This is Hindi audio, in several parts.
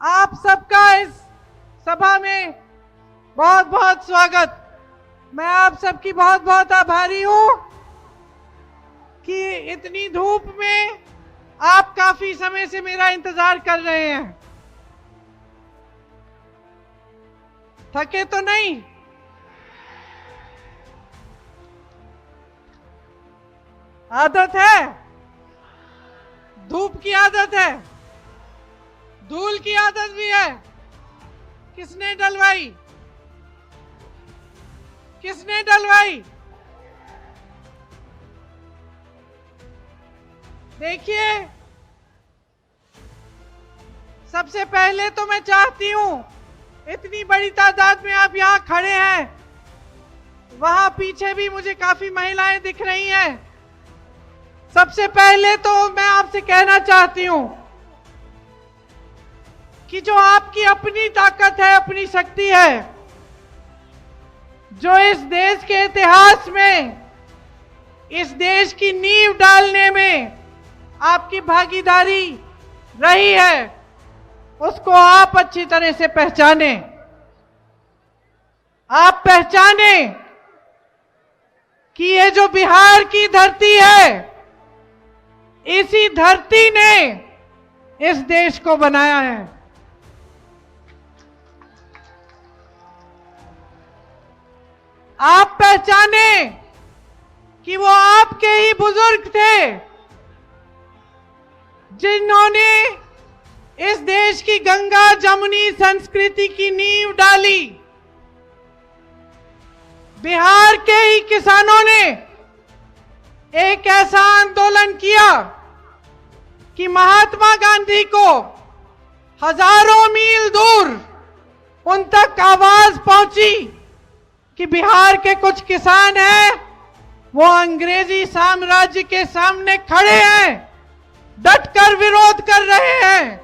आप सबका इस सभा में बहुत बहुत स्वागत। मैं आप सबकी बहुत बहुत आभारी हूं कि इतनी धूप में आप काफी समय से मेरा इंतजार कर रहे हैं। थके तो नहीं? आदत है, धूप की आदत है, धूल की आदत भी है। किसने डलवाई? किसने डलवाई? देखिए, सबसे पहले तो मैं चाहती हूं, इतनी बड़ी तादाद में आप यहां खड़े हैं, वहां पीछे भी मुझे काफी महिलाएं दिख रही हैं। सबसे पहले तो मैं आपसे कहना चाहती हूं कि जो आपकी अपनी ताकत है, अपनी शक्ति है, जो इस देश के इतिहास में, इस देश की नींव डालने में आपकी भागीदारी रही है, उसको आप अच्छी तरह से पहचाने। आप पहचाने कि ये जो बिहार की धरती है, इसी धरती ने इस देश को बनाया है। आप पहचाने कि वो आपके ही बुजुर्ग थे जिन्होंने इस देश की गंगा जमुनी संस्कृति की नींव डाली। बिहार के ही किसानों ने एक ऐसा आंदोलन किया कि महात्मा गांधी को हजारों मील दूर उन तक आवाज पहुंची कि बिहार के कुछ किसान हैं, वो अंग्रेजी साम्राज्य के सामने खड़े हैं, डटकर विरोध कर रहे हैं,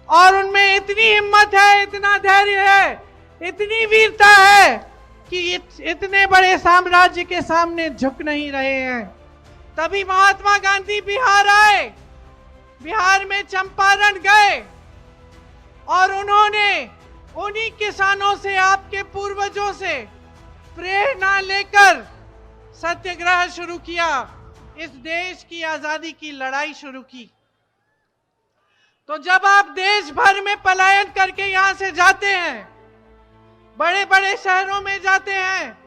और उनमें इतनी हिम्मत है, इतना धैर्य है, इतनी वीरता है कि इतने बड़े साम्राज्य के सामने झुक नहीं रहे हैं। तभी महात्मा गांधी बिहार आए, बिहार में चंपारण गए, और उन्होंने उन्हीं किसानों से, आपके पूर्वजों से प्रेरणा लेकर सत्याग्रह शुरू किया, इस देश की आजादी की लड़ाई शुरू की। तो जब आप देश भर में पलायन करके यहां से जाते हैं, बड़े बड़े शहरों में जाते हैं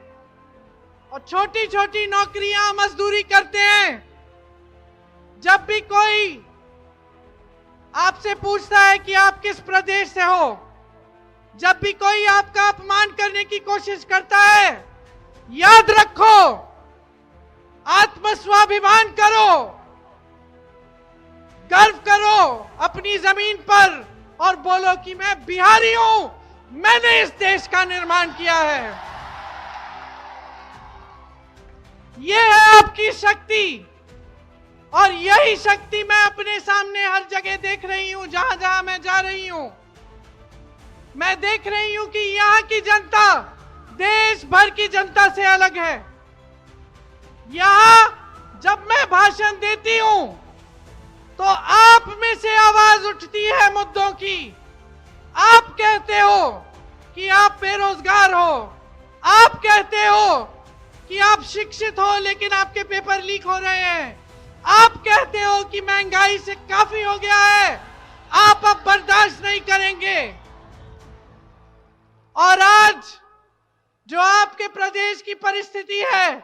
और छोटी छोटी नौकरियां, मजदूरी करते हैं, जब भी कोई आपसे पूछता है कि आप किस प्रदेश से हो, जब भी कोई आपका अपमान करने की कोशिश करता है, याद रखो, आत्मस्वाभिमान करो, गर्व करो अपनी जमीन पर और बोलो कि मैं बिहारी हूं, मैंने इस देश का निर्माण किया है। यह है आपकी शक्ति, और यही शक्ति मैं अपने सामने हर जगह देख रही हूं। जहां जहां मैं जा रही हूं, मैं देख रही हूं कि यहां की जनता देश भर की जनता से अलग है। यहां जब मैं भाषण देती हूं तो आप में से आवाज उठती है मुद्दों की। आप कहते हो कि आप बेरोजगार हो, आप कहते हो कि आप शिक्षित हो लेकिन आपके पेपर लीक हो रहे हैं, आप कहते हो कि महंगाई से काफी हो गया है, आप अब बर्दाश्त नहीं करेंगे। और आज जो आपके प्रदेश की परिस्थिति है,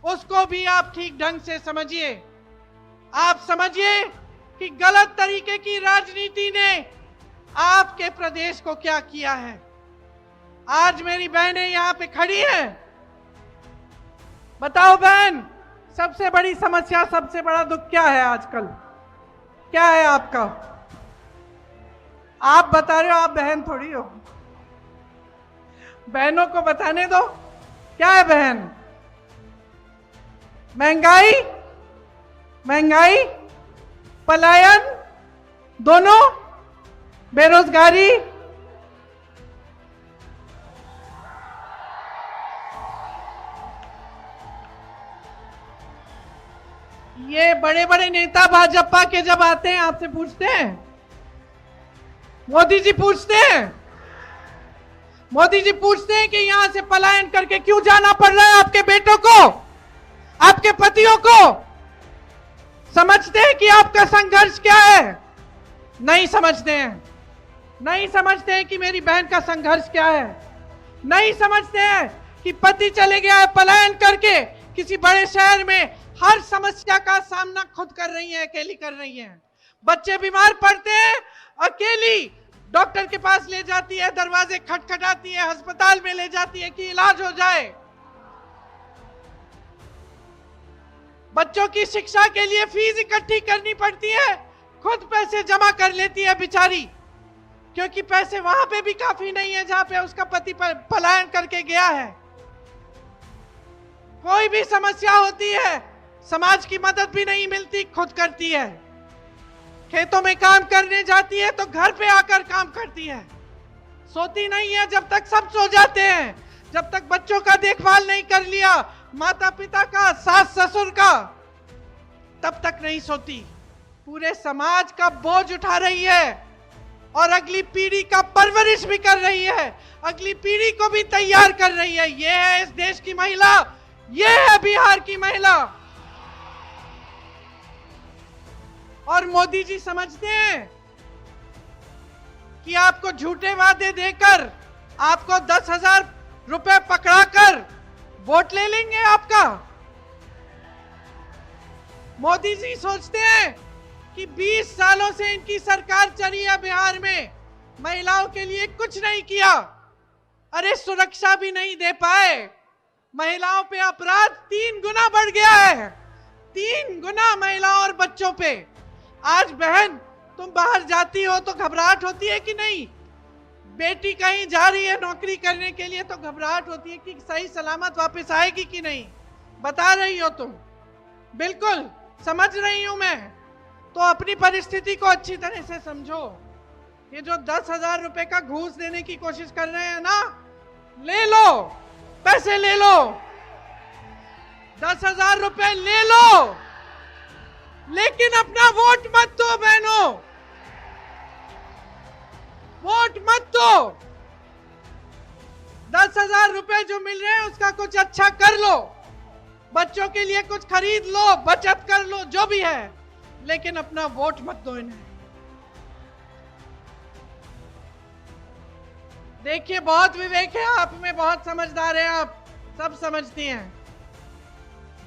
उसको भी आप ठीक ढंग से समझिए। आप समझिए कि गलत तरीके की राजनीति ने आपके प्रदेश को क्या किया है। आज मेरी बहनें यहां पे खड़ी हैं। बताओ बहन, सबसे बड़ी समस्या, सबसे बड़ा दुख क्या है आजकल? क्या है आपका? आप बता रहे हो, आप बहन थोड़ी हो। बहनों को बताने दो, क्या है बहन? महंगाई, महंगाई, पलायन, दोनों, बेरोजगारी। ये बड़े बड़े नेता भाजपा के जब आते हैं, आपसे पूछते हैं, मोदी जी पूछते हैं, मोदी जी पूछते हैं कि यहां से पलायन करके क्यों जाना पड़ रहा है आपके बेटों को, आपके पतियों को? समझते हैं कि आपका संघर्ष क्या है? नहीं समझते हैं। नहीं समझते हैं कि मेरी बहन का संघर्ष क्या है। नहीं समझते हैं कि पति चले गया है पलायन करके किसी बड़े शहर में, हर समस्या का सामना खुद कर रही है, अकेली कर रही है। बच्चे बीमार पड़ते हैं, अकेली डॉक्टर के पास ले जाती है, दरवाजे खटखटाती है, अस्पताल में ले जाती है कि इलाज हो जाए। बच्चों की शिक्षा के लिए फीस इकट्ठी करनी पड़ती है, खुद पैसे जमा कर लेती है बेचारी, क्योंकि पैसे वहां पे भी काफी नहीं है जहां पे उसका पति पलायन करके गया है। कोई भी समस्या होती है, समाज की मदद भी नहीं मिलती, खुद करती है। खेतों में काम करने जाती है तो घर पे आकर काम करती है, सोती नहीं है जब तक सब सो जाते हैं, जब तक बच्चों का देखभाल नहीं कर लिया, माता पिता का, सास ससुर का, तब तक नहीं सोती। पूरे समाज का बोझ उठा रही है और अगली पीढ़ी का परवरिश भी कर रही है, अगली पीढ़ी को भी तैयार कर रही है। ये है इस देश की महिला, ये है बिहार की महिला। और मोदी जी समझते हैं कि आपको झूठे वादे देकर, आपको 10,000 रुपए पकड़ाकर वोट ले लेंगे आपका। मोदी जी सोचते हैं कि 20 सालों से इनकी सरकार चली है बिहार में, महिलाओं के लिए कुछ नहीं किया। अरे सुरक्षा भी नहीं दे पाए, महिलाओं पे अपराध 3 गुना बढ़ गया है, 3 गुना महिलाओं और बच्चों पे। आज बहन तुम बाहर जाती हो तो घबराहट होती है कि नहीं? बेटी कहीं जा रही है नौकरी करने के लिए तो घबराहट होती है कि सही सलामत वापस आएगी कि नहीं। बता रही हो तुम, बिल्कुल समझ रही हूं मैं। तो अपनी परिस्थिति को अच्छी तरह से समझो। ये जो 10,000 रुपए का घूस देने की कोशिश कर रहे हैं ना, ले लो, पैसे ले लो, 10,000 रुपए ले लो, लेकिन अपना वोट मत दो बहनों, वोट मत दो। 10,000 रुपए जो मिल रहे हैं उसका कुछ अच्छा कर लो, बच्चों के लिए कुछ खरीद लो, बचत कर लो, जो भी है, लेकिन अपना वोट मत दो इन्हें। देखिए बहुत विवेक है आप में, बहुत समझदार है आप, सब समझती हैं।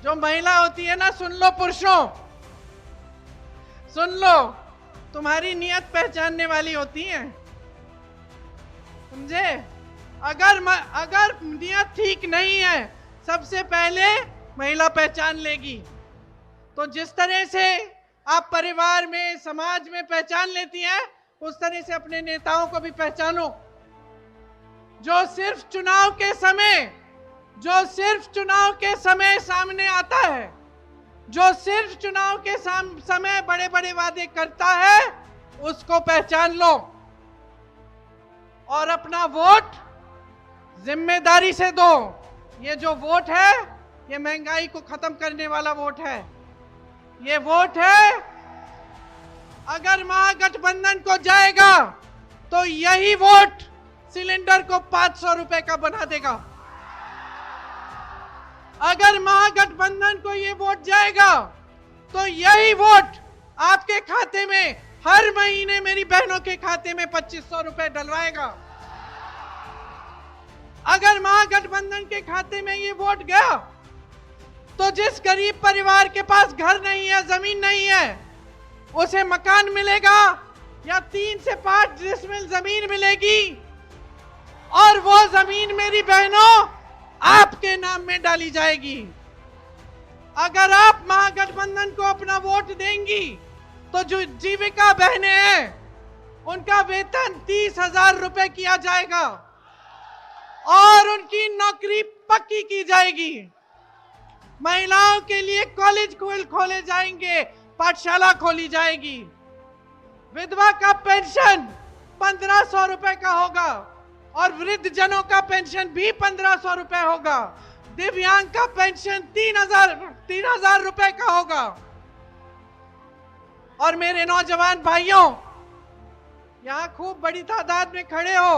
जो महिला होती है ना, सुन लो पुरुषों, सुन लो, तुम्हारी नियत पहचानने वाली होती है, समझे? अगर नियत ठीक नहीं है, सबसे पहले महिला पहचान लेगी। तो जिस तरह से आप परिवार में, समाज में पहचान लेती हैं, उस तरह से अपने नेताओं को भी पहचानो। जो सिर्फ चुनाव के समय सामने आता है, जो सिर्फ चुनाव के समय बड़े बड़े वादे करता है, उसको पहचान लो और अपना वोट जिम्मेदारी से दो। ये जो वोट है, ये महंगाई को खत्म करने वाला वोट है। ये वोट है, अगर महागठबंधन को जाएगा तो यही वोट सिलेंडर को 500 रुपए का बना देगा। अगर महागठबंधन को ये वोट जाएगा तो यही वोट आपके खाते में हर महीने, मेरी बहनों के खाते में 2500 रुपए डलवाएगा। अगर महागठबंधन के खाते में ये वोट गया तो जिस गरीब परिवार के पास घर नहीं है, जमीन नहीं है, उसे मकान मिलेगा या 3 से 5 डिसमिल जमीन मिलेगी, और वो जमीन मेरी बहनों आपके नाम में डाली जाएगी। अगर आप महागठबंधन को अपना वोट देंगी तो जो जीविका बहनें हैं, उनका वेतन 30,000 रुपए किया जाएगा और उनकी नौकरी पक्की की जाएगी। महिलाओं के लिए कॉलेज खोले जाएंगे, पाठशाला खोली जाएगी। विधवा का पेंशन 1500 रुपए का होगा और वृद्ध जनों का पेंशन भी 1500 रुपए होगा। दिव्यांग का पेंशन 3,000 रुपए का होगा। और मेरे नौजवान भाइयों, यहां खूब बड़ी तादाद में खड़े हो,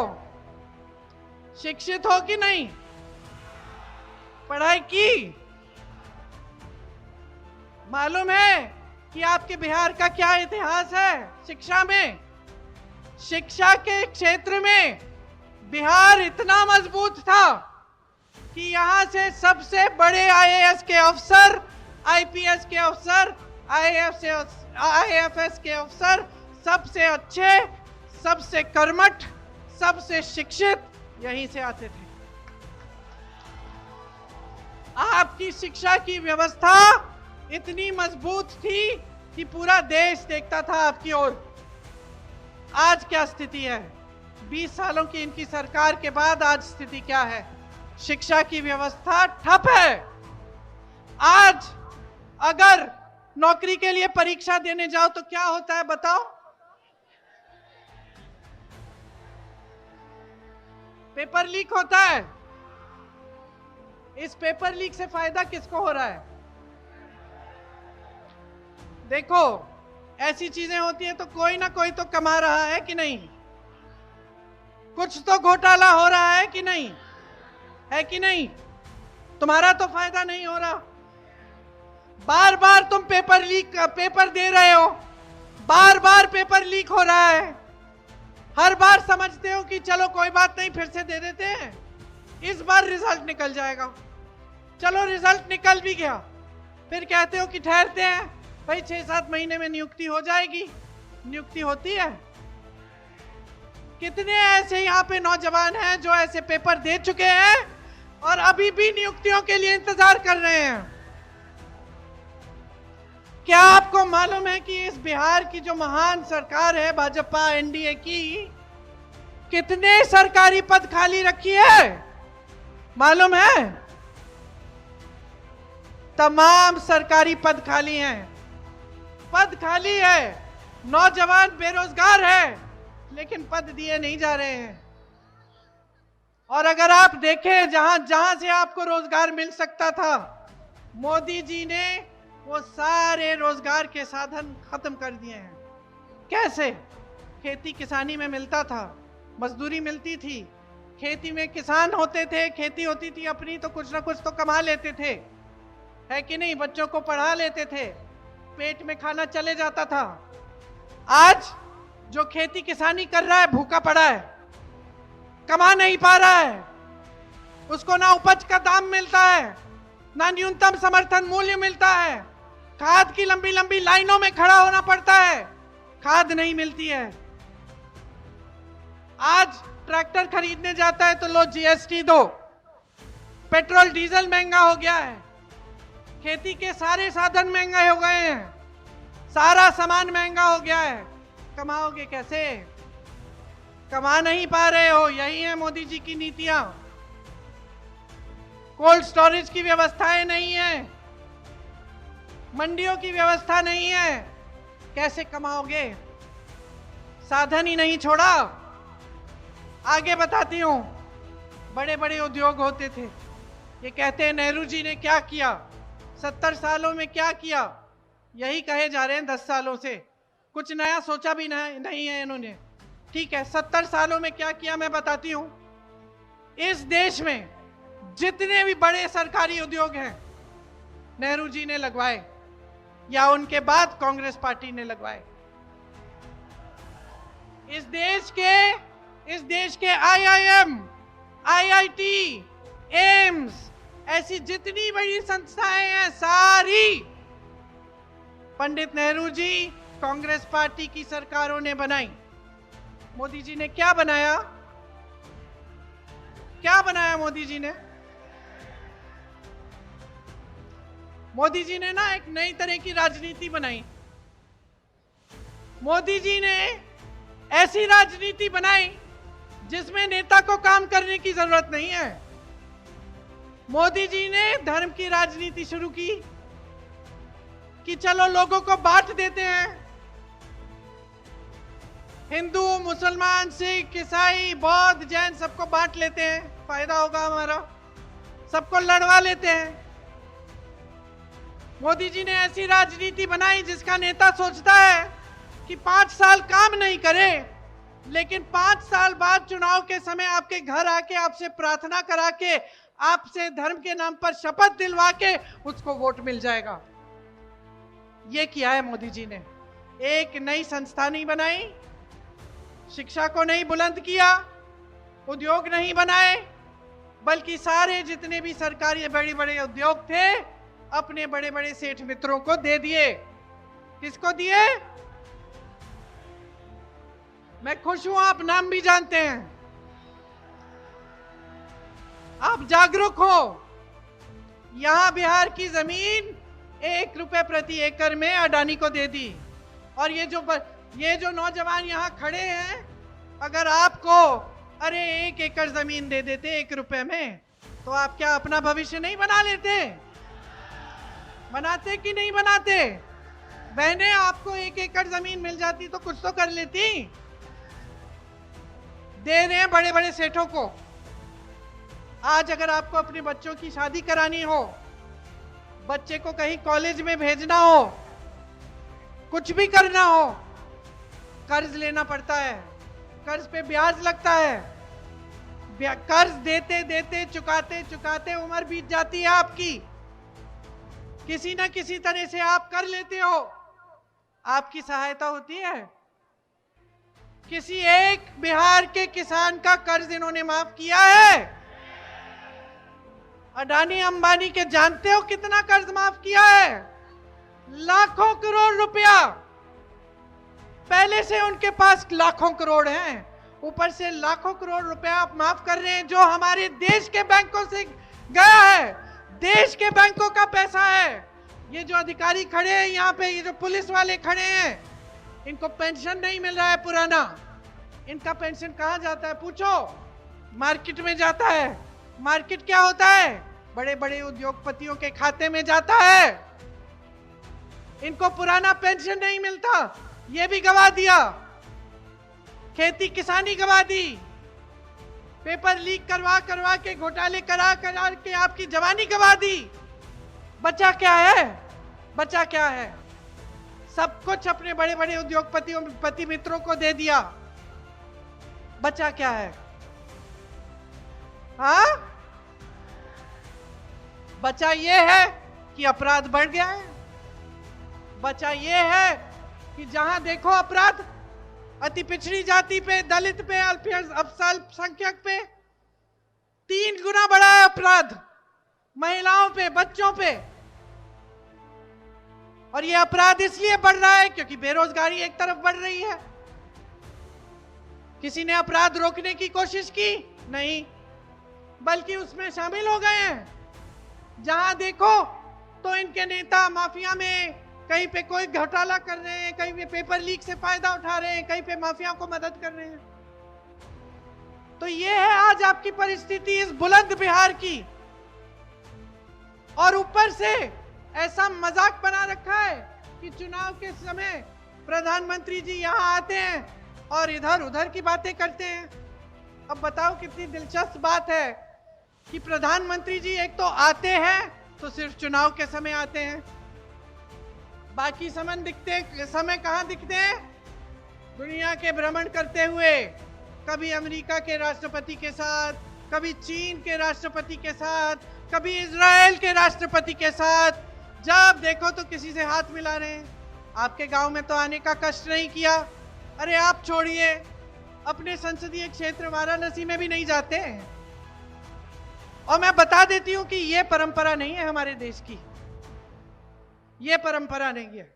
शिक्षित हो कि नहीं? पढ़ाई की? मालूम है कि आपके बिहार का क्या इतिहास है शिक्षा में? शिक्षा के क्षेत्र में बिहार इतना मजबूत था कि यहां से सबसे बड़े आईएएस के अफसर, आईपीएस के अफसर, आईएफएस के अफसर, सबसे अच्छे, सबसे कर्मठ, सबसे शिक्षित यहीं से आते थे। आपकी शिक्षा की व्यवस्था इतनी मजबूत थी कि पूरा देश देखता था आपकी ओर। आज क्या स्थिति है? 20 सालों की इनकी सरकार के बाद आज स्थिति क्या है? शिक्षा की व्यवस्था ठप है। आज अगर नौकरी के लिए परीक्षा देने जाओ तो क्या होता है बताओ? पेपर लीक होता है। इस पेपर लीक से फायदा किसको हो रहा है? देखो, ऐसी चीजें होती है तो कोई ना कोई तो कमा रहा है कि नहीं? कुछ तो घोटाला हो रहा है कि नहीं? है कि नहीं? तुम्हारा तो फायदा नहीं हो रहा। बार बार तुम पेपर दे रहे हो, बार बार पेपर लीक हो रहा है। हर बार समझते हो कि चलो कोई बात नहीं, फिर से दे देते हैं, इस बार रिजल्ट निकल जाएगा। चलो रिजल्ट निकल भी गया, फिर कहते हो कि ठहरते हैं भाई, 6-7 महीने में नियुक्ति हो जाएगी। नियुक्ति होती है? कितने ऐसे यहाँ पे नौजवान हैं जो ऐसे पेपर दे चुके हैं और अभी भी नियुक्तियों के लिए इंतजार कर रहे हैं। क्या आपको मालूम है कि इस बिहार की जो महान सरकार है भाजपा एनडीए की, कितने सरकारी पद खाली रखी है? मालूम है? तमाम सरकारी पद खाली हैं। पद खाली है, नौजवान बेरोजगार है, लेकिन पद दिए नहीं जा रहे हैं। और अगर आप देखें जहां जहां से आपको रोजगार मिल सकता था, मोदी जी ने वो सारे रोजगार के साधन खत्म कर दिए हैं। कैसे? खेती किसानी में मिलता था, मजदूरी मिलती थी, खेती में किसान होते थे, खेती होती थी अपनी तो कुछ ना कुछ तो कमा लेते थे, है कि नहीं? बच्चों को पढ़ा लेते थे, पेट में खाना चले जाता था। आज जो खेती किसानी कर रहा है भूखा पड़ा है, कमा नहीं पा रहा है, उसको ना उपज का दाम मिलता है, ना न्यूनतम समर्थन मूल्य मिलता है, खाद की लंबी लंबी लाइनों में खड़ा होना पड़ता है, खाद नहीं मिलती है। आज ट्रैक्टर खरीदने जाता है तो लो जीएसटी दो, पेट्रोल डीजल महंगा हो गया है, खेती के सारे साधन महंगे हो गए हैं, सारा सामान महंगा हो गया है। कमाओगे कैसे? कमा नहीं पा रहे हो, यही है मोदी जी की नीतियां। कोल्ड स्टोरेज की व्यवस्थाएं नहीं है, मंडियों की व्यवस्था नहीं है, कैसे कमाओगे? साधन ही नहीं छोड़ा। आगे बताती हूं, बड़े बड़े उद्योग होते थे, ये कहते हैं नेहरू जी ने क्या किया, 70 सालों में क्या किया, यही कहे जा रहे हैं 10 सालों से, कुछ नया सोचा भी नहीं है इन्होंने। ठीक है, 70 सालों में क्या किया मैं बताती हूं। इस देश में जितने भी बड़े सरकारी उद्योग हैं नेहरू जी ने लगवाए या उनके बाद कांग्रेस पार्टी ने लगवाए। इस देश के आईआईएम, आईआईटी, एम्स, ऐसी जितनी बड़ी संस्थाएं हैं सारी पंडित नेहरू जी, कांग्रेस पार्टी की सरकारों ने बनाई। मोदी जी ने क्या बनाया? क्या बनाया मोदी जी ने? मोदी जी ने ना एक नई तरह की राजनीति बनाई। मोदी जी ने ऐसी राजनीति बनाई जिसमें नेता को काम करने की जरूरत नहीं है। मोदी जी ने धर्म की राजनीति शुरू की कि चलो लोगों को बांट देते हैं, हिंदू, मुसलमान, सिख, ईसाई, बौद्ध, जैन सबको बांट लेते हैं, फायदा होगा हमारा, सबको लड़वा लेते हैं। मोदी जी ने ऐसी राजनीति बनाई जिसका नेता सोचता है कि 5 साल काम नहीं करे लेकिन 5 साल बाद चुनाव के समय आपके घर आके आपसे प्रार्थना करा के आपसे धर्म के नाम पर शपथ दिलवा के उसको वोट मिल जाएगा। ये किया है मोदी जी ने। एक नई संस्था नहीं बनाई, शिक्षा को नहीं बुलंद किया, उद्योग नहीं बनाए, बल्कि सारे जितने भी सरकारी बड़े बड़े उद्योग थे अपने बड़े बड़े सेठ मित्रों को दे दिए। किसको दिए? मैं खुश हूं, आप नाम भी जानते हैं। आप जागरूक हो। यहां बिहार की जमीन 1 रुपए प्रति एकड़ में अडानी को दे दी। और ये जो नौजवान यहां खड़े हैं, अगर आपको 1 एकड़ जमीन दे देते 1 रुपए में, तो आप क्या अपना भविष्य नहीं बना लेते? बनाते कि नहीं बनाते? बहनें, आपको 1 एकड़ जमीन मिल जाती तो कुछ तो कर लेती। दे रहे हैं बड़े बड़े सेठों को। आज अगर आपको अपने बच्चों की शादी करानी हो, बच्चे को कहीं कॉलेज में भेजना हो, कुछ भी करना हो, कर्ज लेना पड़ता है। कर्ज पे ब्याज लगता है। कर्ज देते देते चुकाते चुकाते उम्र बीत जाती है आपकी। किसी न किसी तरह से आप कर लेते हो, आपकी सहायता होती है। किसी एक बिहार के किसान का कर्ज इन्होंने माफ किया है? अडानी अंबानी के जानते हो कितना कर्ज माफ किया है? लाखों करोड़ रुपया। पहले से उनके पास लाखों करोड़ हैं, ऊपर से लाखों करोड़ रुपया आप माफ कर रहे हैं, जो हमारे देश के बैंकों से गया है। देश के बैंकों का पैसा है। ये जो अधिकारी खड़े हैं यहाँ पे, ये जो पुलिस वाले खड़े हैं, इनको पेंशन नहीं मिल रहा है पुराना। इनका पेंशन कहाँ जाता है पूछो? मार्केट में जाता है। मार्केट क्या होता है? बड़े बड़े उद्योगपतियों के खाते में जाता है। इनको पुराना पेंशन नहीं मिलता, ये भी गवा दिया। खेती किसानी गवा दी। पेपर लीक करवा करवा के, घोटाले करा करा के आपकी जवानी गवा दी। बचा क्या है? बचा क्या है? सब कुछ अपने बड़े बड़े उद्योगपतियों पति मित्रों को दे दिया। बचा क्या है? हाँ, बचा ये है कि अपराध बढ़ गया है। बचा ये है कि जहां देखो अपराध, अति पिछड़ी जाति पे, दलित पे, अल्पसंख्यक पे 3 गुना बढ़ा है अपराध। महिलाओं पे, बच्चों पे। और ये अपराध इसलिए बढ़ रहा है क्योंकि बेरोजगारी एक तरफ बढ़ रही है। किसी ने अपराध रोकने की कोशिश की? नहीं, बल्कि उसमें शामिल हो गए हैं। जहां देखो तो इनके नेता माफिया में, कहीं पे कोई घोटाला कर रहे हैं, कहीं पे पेपर लीक से फायदा उठा रहे हैं, कहीं पे माफिया को मदद कर रहे हैं। तो ये है आज आपकी परिस्थिति इस बुलंद बिहार की। और ऊपर से ऐसा मजाक बना रखा है कि चुनाव के समय प्रधानमंत्री जी यहां आते हैं और इधर उधर की बातें करते हैं। अब बताओ कितनी दिलचस्प बात है कि प्रधानमंत्री जी एक तो आते हैं तो सिर्फ चुनाव के समय आते हैं, बाकी समय कहां दिखते हैं? दुनिया के भ्रमण करते हुए, कभी अमेरिका के राष्ट्रपति के साथ, कभी चीन के राष्ट्रपति के साथ, कभी इजराइल के राष्ट्रपति के साथ। जब देखो तो किसी से हाथ मिला रहे हैं। आपके गांव में तो आने का कष्ट नहीं किया। अरे आप छोड़िए, अपने संसदीय क्षेत्र वाराणसी में भी नहीं जाते। और मैं बता देती हूं कि यह परंपरा नहीं है हमारे देश की। यह परंपरा नहीं है,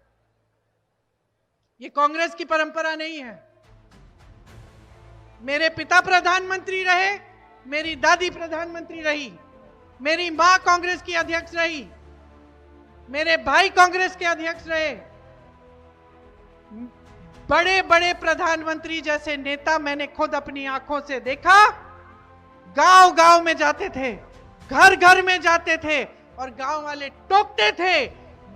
ये कांग्रेस की परंपरा नहीं है। मेरे पिता प्रधानमंत्री रहे, मेरी दादी प्रधानमंत्री रही, मेरी मां कांग्रेस की अध्यक्ष रही, मेरे भाई कांग्रेस के अध्यक्ष रहे। बड़े बड़े प्रधानमंत्री जैसे नेता मैंने खुद अपनी आंखों से देखा। गांव गांव में जाते थे, घर घर में जाते थे, और गांव वाले टोकते थे,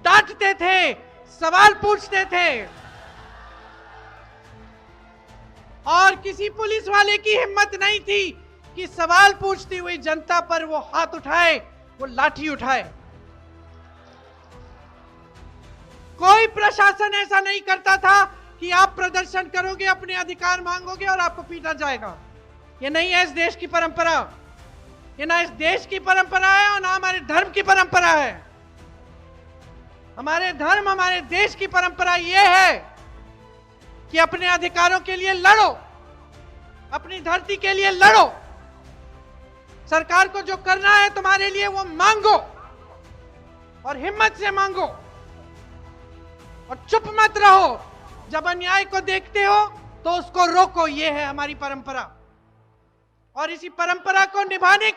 डांटते थे, सवाल पूछते थे। और किसी पुलिस वाले की हिम्मत नहीं थी कि सवाल पूछती हुई जनता पर वो हाथ उठाए, वो लाठी उठाए। कोई प्रशासन ऐसा नहीं करता था कि आप प्रदर्शन करोगे, अपने अधिकार मांगोगे और आपको पीटा जाएगा। ये नहीं है इस देश की परंपरा। ये ना इस देश की परंपरा है और ना हमारे धर्म की परंपरा है। हमारे धर्म, हमारे देश की परंपरा ये है कि अपने अधिकारों के लिए लड़ो, अपनी धरती के लिए लड़ो, सरकार को जो करना है तुम्हारे लिए वो मांगो और हिम्मत से मांगो और चुप मत रहो। जब अन्याय को देखते हो तो उसको रोको। ये है हमारी परंपरा और इसी परंपरा को निभाने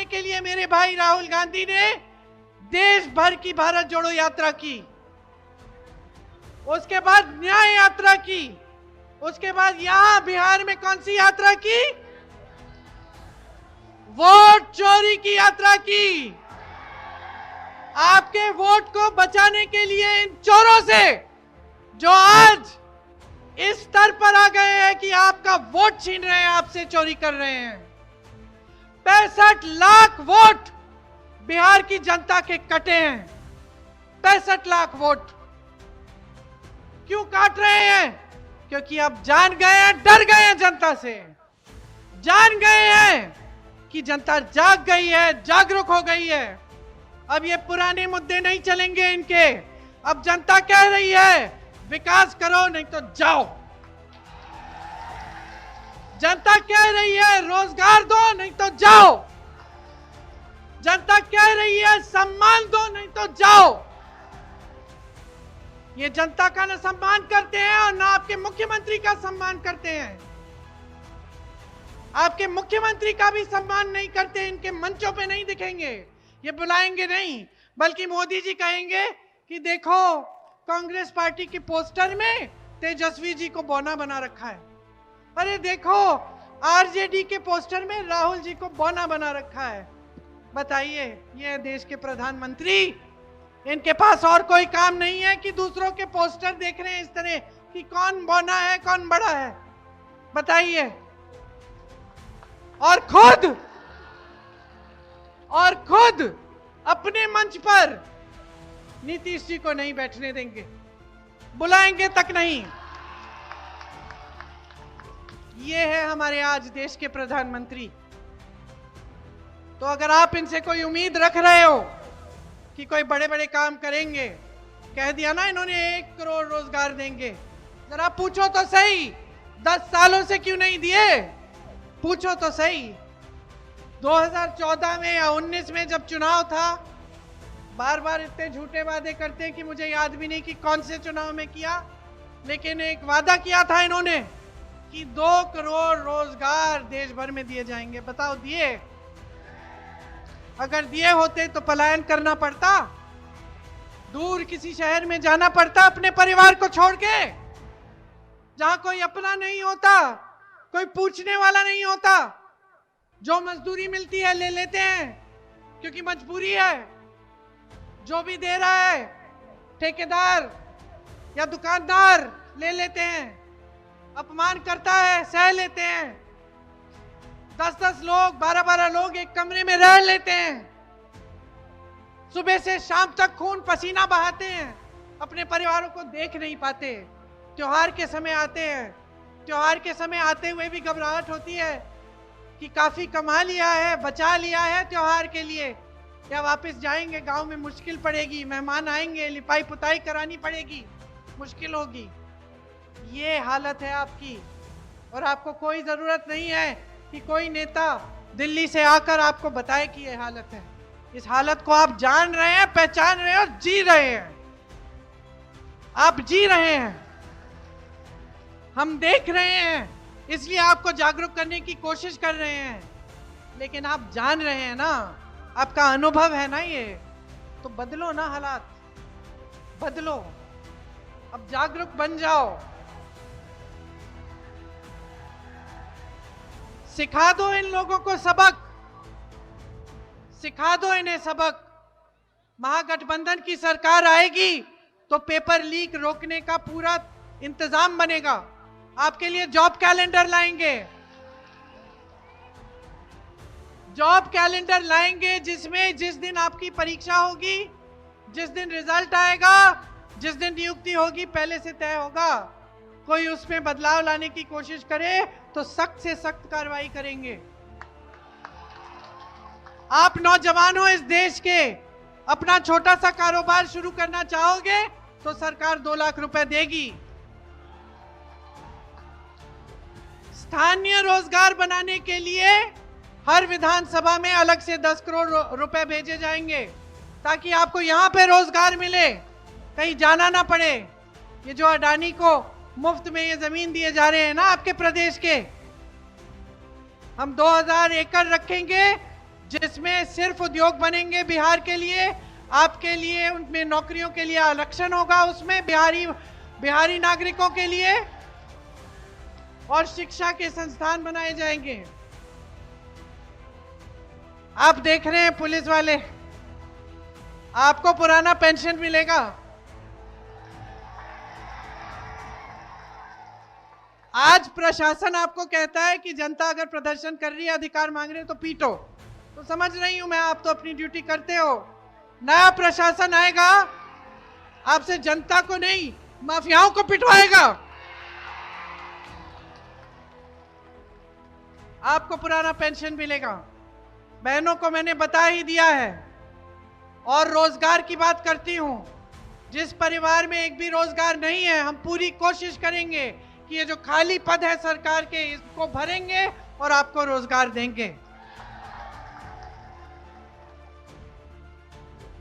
के लिए मेरे भाई राहुल गांधी ने देश भर की भारत जोड़ो यात्रा की, उसके बाद न्याय यात्रा की, उसके बाद यहां बिहार में कौन सी यात्रा की? वोट चोरी की यात्रा की। आपके वोट को बचाने के लिए इन चोरों से, जो आज इस स्तर पर आ गए हैं कि आपका वोट छीन रहे हैं, आपसे चोरी कर रहे हैं। 65 लाख वोट बिहार की जनता के कटे हैं। 65 लाख वोट क्यों काट रहे हैं? क्योंकि अब जान गए हैं, डर गए हैं जनता से, जान गए हैं कि जनता जाग गई है, जागरूक हो गई है। अब ये पुराने मुद्दे नहीं चलेंगे इनके। अब जनता कह रही है विकास करो नहीं तो जाओ। जनता कह रही है रोजगार दो नहीं तो जाओ। जनता कह रही है सम्मान दो नहीं तो जाओ। ये जनता का ना सम्मान करते हैं और ना आपके मुख्यमंत्री का सम्मान करते हैं। आपके मुख्यमंत्री का भी सम्मान नहीं करते, इनके मंचों पे नहीं दिखेंगे, ये बुलाएंगे नहीं, बल्कि मोदी जी कहेंगे कि देखो कांग्रेस पार्टी के पोस्टर में तेजस्वी जी को बौना बना रखा है, अरे देखो आरजेडी के पोस्टर में राहुल जी को बौना बना रखा है। बताइए, ये देश के प्रधानमंत्री, इनके पास और कोई काम नहीं है कि दूसरों के पोस्टर देख रहे हैं इस तरह कि कौन बौना है कौन बड़ा है? बताइए। और खुद अपने मंच पर नीतीश जी को नहीं बैठने देंगे, बुलाएंगे तक नहीं। ये है हमारे आज देश के प्रधानमंत्री। तो अगर आप इनसे कोई उम्मीद रख रहे हो कि कोई बड़े बड़े काम करेंगे, कह दिया ना इन्होंने 1 करोड़ रोजगार देंगे, जरा पूछो तो सही 10 सालों से क्यों नहीं दिए? पूछो तो सही। 2014 में या 19 में जब चुनाव था, बार बार इतने झूठे वादे करते हैं कि मुझे याद भी नहीं कि कौन से चुनाव में किया, लेकिन एक वादा किया था इन्होंने कि 2 करोड़ रोजगार देश भर में दिए जाएंगे। बताओ दिए? अगर दिए होते तो पलायन करना पड़ता, दूर किसी शहर में जाना पड़ता अपने परिवार को छोड़ के, जहां कोई अपना नहीं होता, कोई पूछने वाला नहीं होता। जो मजदूरी मिलती है ले लेते हैं क्योंकि मजबूरी है। जो भी दे रहा है ठेकेदार या दुकानदार ले लेते हैं, अपमान करता है सह लेते हैं। 10-10 लोग, 12-12 लोग एक कमरे में रह लेते हैं, सुबह से शाम तक खून पसीना बहाते हैं, अपने परिवारों को देख नहीं पाते। त्योहार के समय आते हैं, त्योहार के समय आते हुए भी घबराहट होती है कि काफी कमा लिया है, बचा लिया है त्योहार के लिए, या वापस जाएंगे गांव में मुश्किल पड़ेगी, मेहमान आएंगे, लिपाई पुताई करानी पड़ेगी, मुश्किल होगी। ये हालत है आपकी। और आपको कोई जरूरत नहीं है कि कोई नेता दिल्ली से आकर आपको बताए कि ये हालत है। इस हालत को आप जान रहे हैं, पहचान रहे हैं और जी रहे हैं। आप जी रहे हैं, हम देख रहे हैं, इसलिए आपको जागरूक करने की कोशिश कर रहे हैं। लेकिन आप जान रहे हैं ना, आपका अनुभव है ना ये, तो बदलो ना हालात, बदलो। अब जागरूक बन जाओ, सिखा दो इन लोगों को सबक, सिखा दो इन्हें सबक। महागठबंधन की सरकार आएगी तो पेपर लीक रोकने का पूरा इंतजाम बनेगा। आपके लिए जॉब कैलेंडर लाएंगे, जॉब कैलेंडर लाएंगे जिसमें जिस दिन आपकी परीक्षा होगी, जिस दिन रिजल्ट आएगा, जिस दिन नियुक्ति होगी पहले से तय होगा। कोई उसमें बदलाव लाने की कोशिश करे तो सख्त से सख्त कार्रवाई करेंगे। आप नौजवान हो इस देश के, अपना छोटा सा कारोबार शुरू करना चाहोगे तो सरकार 2 लाख रुपए देगी। स्थानीय रोजगार बनाने के लिए हर विधानसभा में अलग से 10 करोड़ रुपए भेजे जाएंगे ताकि आपको यहां पे रोजगार मिले, कहीं जाना ना पड़े। ये जो अडानी को मुफ्त में ये जमीन दिए जा रहे हैं ना आपके प्रदेश के, हम 2000 एकड़ रखेंगे जिसमें सिर्फ उद्योग बनेंगे बिहार के लिए, आपके लिए, उनमें नौकरियों के लिए आरक्षण होगा, उसमें बिहारी नागरिकों के लिए, और शिक्षा के संस्थान बनाए जाएंगे। आप देख रहे हैं पुलिस वाले, आपको पुराना पेंशन मिलेगा। आज प्रशासन आपको कहता है कि जनता अगर प्रदर्शन कर रही है, अधिकार मांग रहे हैं तो पीटो। तो समझ रही हूं मैं, आप तो अपनी ड्यूटी करते हो। नया प्रशासन आएगा, आपसे जनता को नहीं माफियाओं को पिटवाएगा। आपको पुराना पेंशन मिलेगा। बहनों को मैंने बता ही दिया है। और रोजगार की बात करती हूं, जिस परिवार में एक भी रोजगार नहीं है, हम पूरी कोशिश करेंगे कि ये जो खाली पद है सरकार के, इसको भरेंगे और आपको रोजगार देंगे।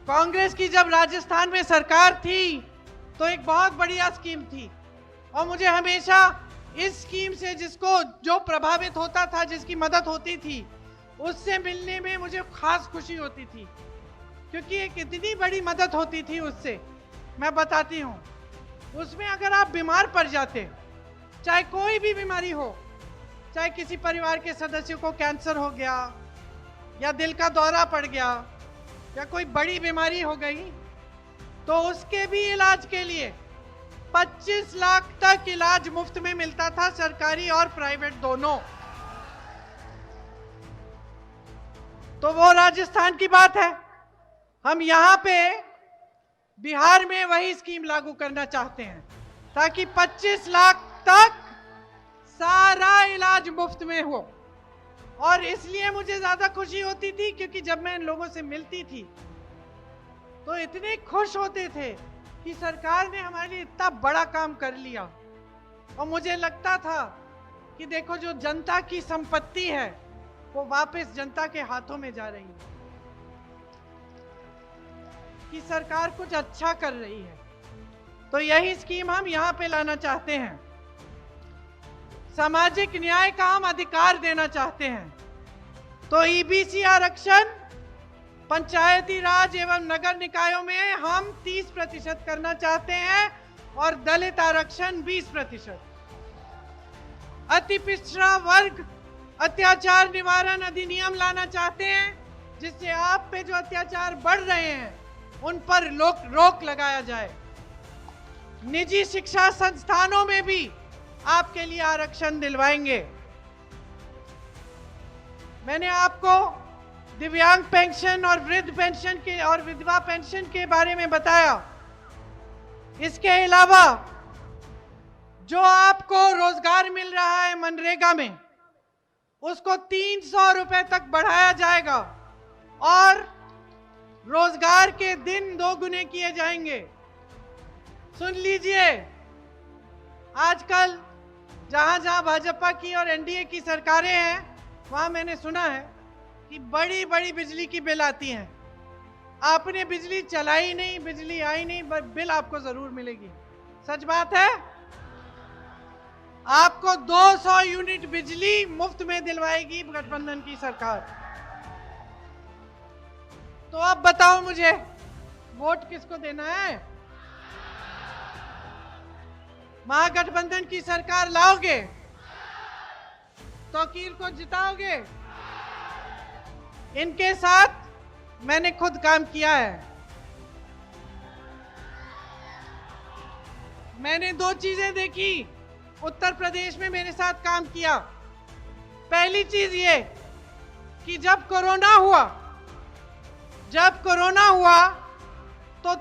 कांग्रेस की जब राजस्थान में सरकार थी तो एक बहुत बढ़िया स्कीम थी, और मुझे हमेशा इस स्कीम से जिसको जो प्रभावित होता था, जिसकी मदद होती थी, उससे मिलने में मुझे खास खुशी होती थी, क्योंकि एक इतनी बड़ी मदद होती थी उससे। मैं बताती हूँ, उसमें अगर आप बीमार पड़ जाते, चाहे कोई भी बीमारी हो, चाहे किसी परिवार के सदस्य को कैंसर हो गया या दिल का दौरा पड़ गया या कोई बड़ी बीमारी हो गई, तो उसके भी इलाज के लिए 25 लाख तक इलाज मुफ्त में मिलता था, सरकारी और प्राइवेट दोनों। तो वो राजस्थान की बात है। हम यहां पे बिहार में वही स्कीम लागू करना चाहते हैं ताकि 25 लाख तक सारा इलाज मुफ्त में हो। और इसलिए मुझे ज्यादा खुशी होती थी क्योंकि जब मैं इन लोगों से मिलती थी तो इतने खुश होते थे कि सरकार ने हमारे लिए इतना बड़ा काम कर लिया। और मुझे लगता था कि देखो, जो जनता की संपत्ति है वो वापस जनता के हाथों में जा रही है, कि सरकार कुछ अच्छा कर रही है। तो यही स्कीम हम यहां पे लाना चाहते हैं। सामाजिक न्याय का हम अधिकार देना चाहते हैं। तो ईबीसी आरक्षण पंचायती राज एवं नगर निकायों में हम 30% करना चाहते हैं और दलित आरक्षण 20%। अति पिछड़ा वर्ग अत्याचार निवारण अधिनियम लाना चाहते हैं, जिससे आप पे जो अत्याचार बढ़ रहे हैं उन पर रोक लगाया जाए। निजी शिक्षा संस्थानों में भी आपके लिए आरक्षण दिलवाएंगे। मैंने आपको दिव्यांग पेंशन और वृद्ध पेंशन के और विधवा पेंशन के बारे में बताया। इसके अलावा जो आपको रोजगार मिल रहा है मनरेगा में, उसको 300 रुपए तक बढ़ाया जाएगा और रोजगार के दिन 2 गुने किए जाएंगे। सुन लीजिए, आजकल जहां जहां भाजपा की और एनडीए की सरकारें हैं, वहां मैंने सुना है कि बड़ी बड़ी बिजली की बिल आती हैं। आपने बिजली चलाई नहीं, बिजली आई नहीं, बिल आपको जरूर मिलेगी। सच बात है। आपको 200 यूनिट बिजली मुफ्त में दिलवाएगी गठबंधन की सरकार। तो अब बताओ मुझे, वोट किसको देना है? महागठबंधन की सरकार लाओगे? तौकीर को जिताओगे? इनके साथ मैंने खुद काम किया है। मैंने 2 चीजें देखी उत्तर प्रदेश में मेरे साथ काम किया। पहली चीज ये कि जब कोरोना हुआ तो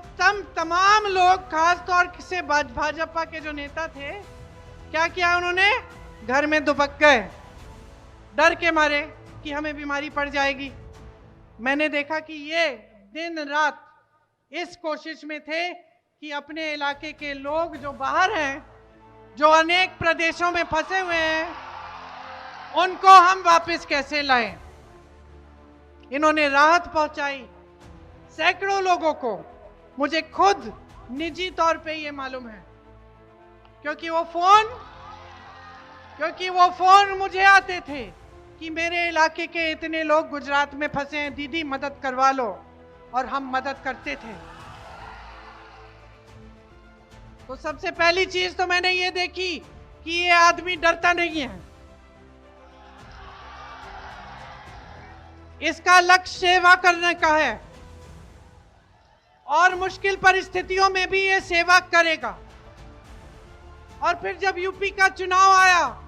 तमाम लोग, खास तौर से भाजपा के जो नेता थे, क्या किया उन्होंने? घर में दुबक गए, डर के मारे कि हमें बीमारी पड़ जाएगी। मैंने देखा कि ये दिन रात इस कोशिश में थे कि अपने इलाके के लोग जो बाहर हैं, जो अनेक प्रदेशों में फंसे हुए हैं, उनको हम वापस कैसे लाएं। इन्होंने राहत पहुंचाई सैकड़ों लोगों को। मुझे खुद निजी तौर पे ये मालूम है, क्योंकि वो फोन मुझे आते थे कि मेरे इलाके के इतने लोग गुजरात में फंसे हैं, दीदी मदद करवा लो, और हम मदद करते थे। तो सबसे पहली चीज तो मैंने ये देखी कि ये आदमी डरता नहीं है। इसका लक्ष्य सेवा करने का है और मुश्किल परिस्थितियों में भी ये सेवा करेगा। और फिर जब यूपी का चुनाव आया,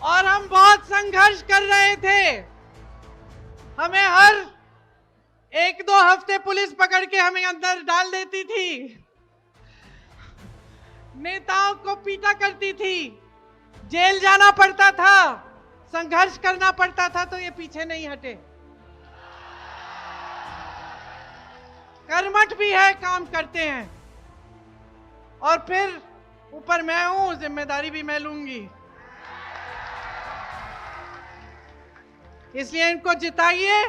और हम बहुत संघर्ष कर रहे थे, हमें हर 1-2 हफ्ते पुलिस पकड़ के हमें अंदर डाल देती थी, नेताओं को पीटा करती थी, जेल जाना पड़ता था, संघर्ष करना पड़ता था, तो ये पीछे नहीं हटे। कर्मठ भी है, काम करते हैं। और फिर ऊपर मैं हूं, जिम्मेदारी भी मैं लूंगी। इसलिए इनको जिताइए,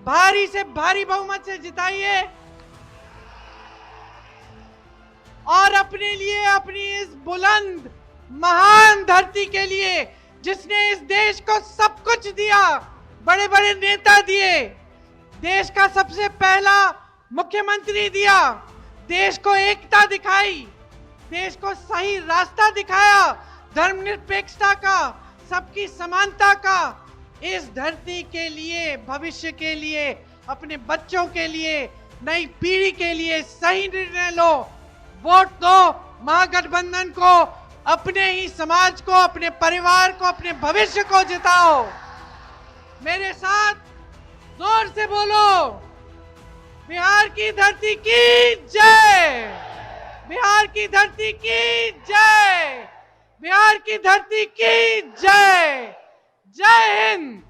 भारी से भारी बहुमत से जिताइए, और अपने लिए, अपनी इस बुलंद महान धरती के लिए, जिसने इस देश को सब कुछ दिया, बड़े बड़े नेता दिए, देश का सबसे पहला मुख्यमंत्री दिया, देश को एकता दिखाई, देश को सही रास्ता दिखाया, धर्मनिरपेक्षता का, सबकी समानता का, इस धरती के लिए, भविष्य के लिए, अपने बच्चों के लिए, नई पीढ़ी के लिए सही निर्णय लो, वोट दो महागठबंधन को, अपने ही समाज को, अपने परिवार को, अपने भविष्य को जिताओ। मेरे साथ जोर से बोलो, बिहार की धरती की जय, बिहार की धरती की जय, बिहार की धरती की जय। जय हिंद।